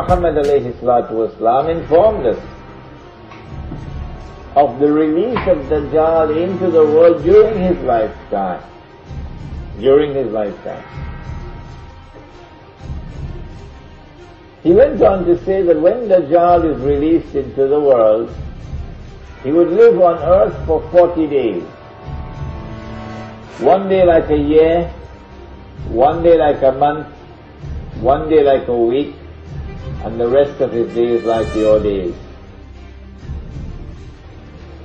Muhammad ﷺ informed us of the release of Dajjal into the world during his lifetime. During his lifetime. He went on to say that when Dajjal is released into the world, he would live on earth for 40 days. One day like a year, one day like a month, one day like a week, and the rest of his days like your days.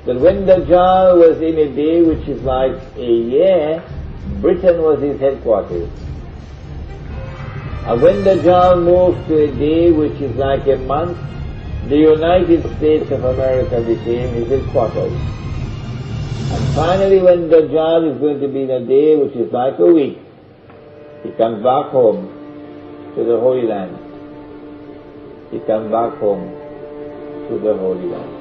That when Dajjal was in a day which is like a year, Britain was his headquarters. And when Dajjal moved to a day which is like a month, the United States of America became his headquarters. And finally, when Dajjal is going to be in a day which is like a week, he comes back home to the Holy Land. He comes back home to the Holy Land.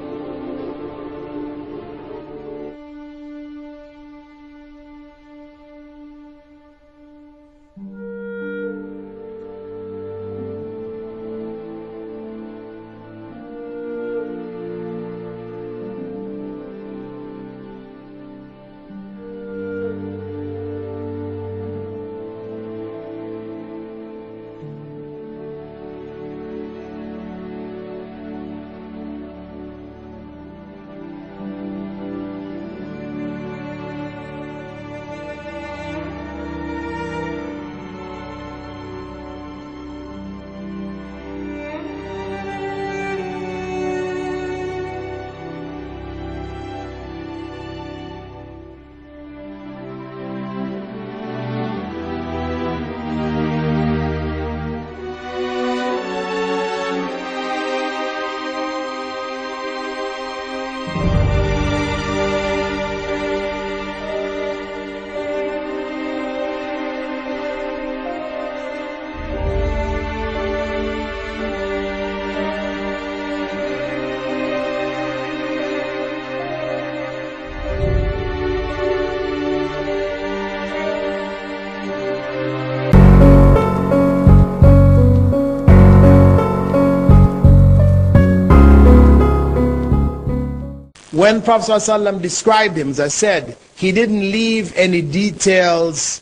When Prophet ﷺ described him, as I said, he didn't leave any details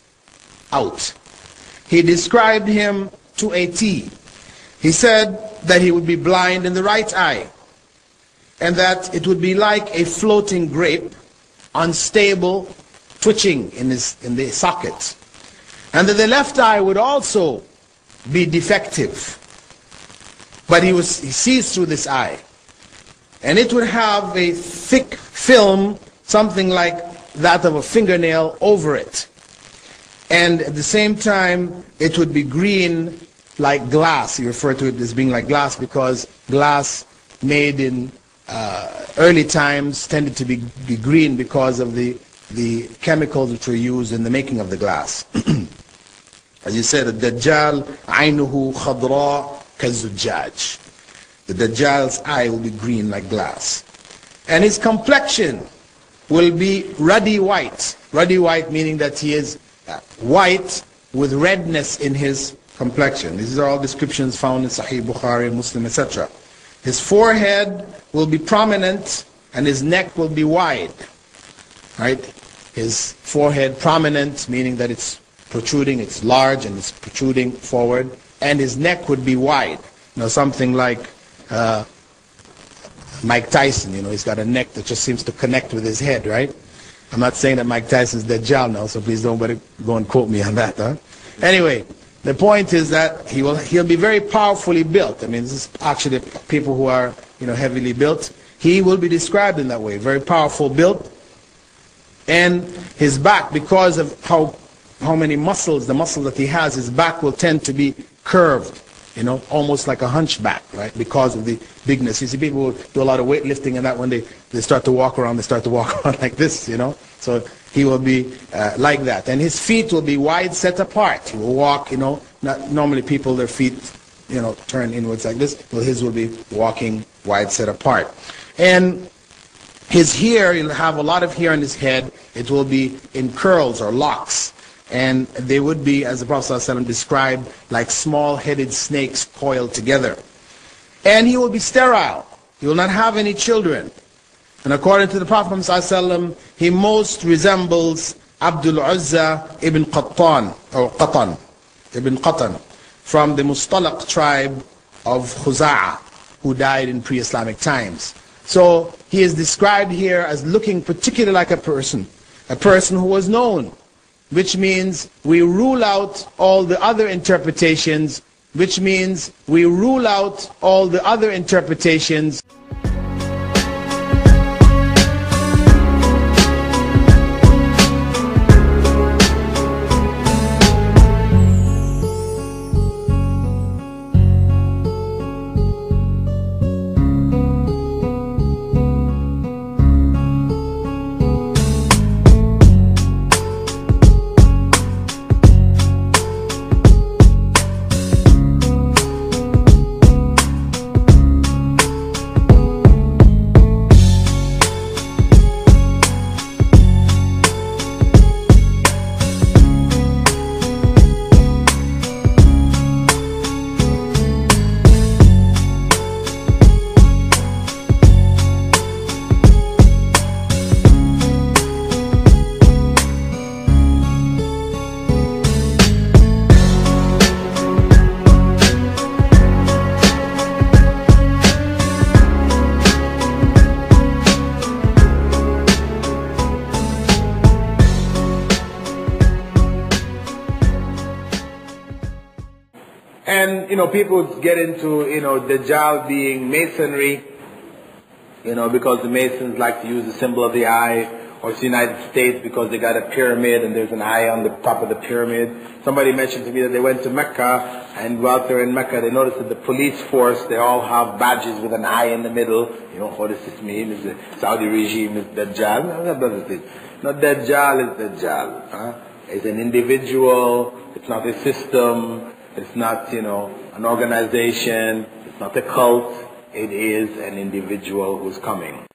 out. He described him to a T. He said that he would be blind in the right eye, and that it would be like a floating grape, unstable, twitching in the socket. And that the left eye would also be defective. But he sees through this eye. And it would have a thick film, something like that of a fingernail over it. And at the same time, it would be green like glass. He referred to it as being like glass because glass made in early times tended to be green because of the chemicals which were used in the making of the glass. As you said, Ad-Dajjal, عَيْنُهُ خَضْرَاء كَالزُّجَّاجِ. The Dajjal's eye will be green like glass. And his complexion will be ruddy white. Ruddy white meaning that he is white with redness in his complexion. These are all descriptions found in Sahih Bukhari, Muslim, etc. His forehead will be prominent and his neck will be wide. Right? His forehead prominent, meaning that it's protruding, it's large and it's protruding forward. And his neck would be wide. You know, something like Mike Tyson, you know, he's got a neck that just seems to connect with his head, right? I'm not saying that Mike Tyson's Dajjal now, so please don't go and quote me on that, huh? Anyway, the point is that he'll be very powerfully built. I mean, this is actually people who are, you know, heavily built. He will be described in that way, very powerful built. And his back, because of how many muscles, the muscle that he has, his back will tend to be curved. You know, almost like a hunchback, right? Because of the bigness. You see people who do a lot of weightlifting and that when they start to walk around, they start to walk around like this, you know. So he will be like that. And his feet will be wide set apart. He will walk, you know, not normally people, their feet, you know, turn inwards like this. Well, his will be walking wide set apart. And his hair, he'll have a lot of hair on his head. It will be in curls or locks. And they would be, as the Prophet ﷺ described, like small-headed snakes coiled together. And he will be sterile. He will not have any children. And according to the Prophet ﷺ, he most resembles Abdul Uzza ibn Qattan, or Qatan, ibn Qatan, from the Mustalaq tribe of Khuza'a, who died in pre-Islamic times. So he is described here as looking particularly like a person who was known, which means we rule out all the other interpretations, And, people get into, Dajjal being masonry, because the Masons like to use the symbol of the eye, or it's the United States because they got a pyramid and there's an eye on the top of the pyramid. Somebody mentioned to me that they went to Mecca, and while they're in Mecca, they noticed that the police force, they all have badges with an eye in the middle. What does this mean? Is the Saudi regime is Dajjal? No, Dajjal is Dajjal. It's an individual, it's not a system, it's not, an organization, it's not a cult, it is an individual who's coming.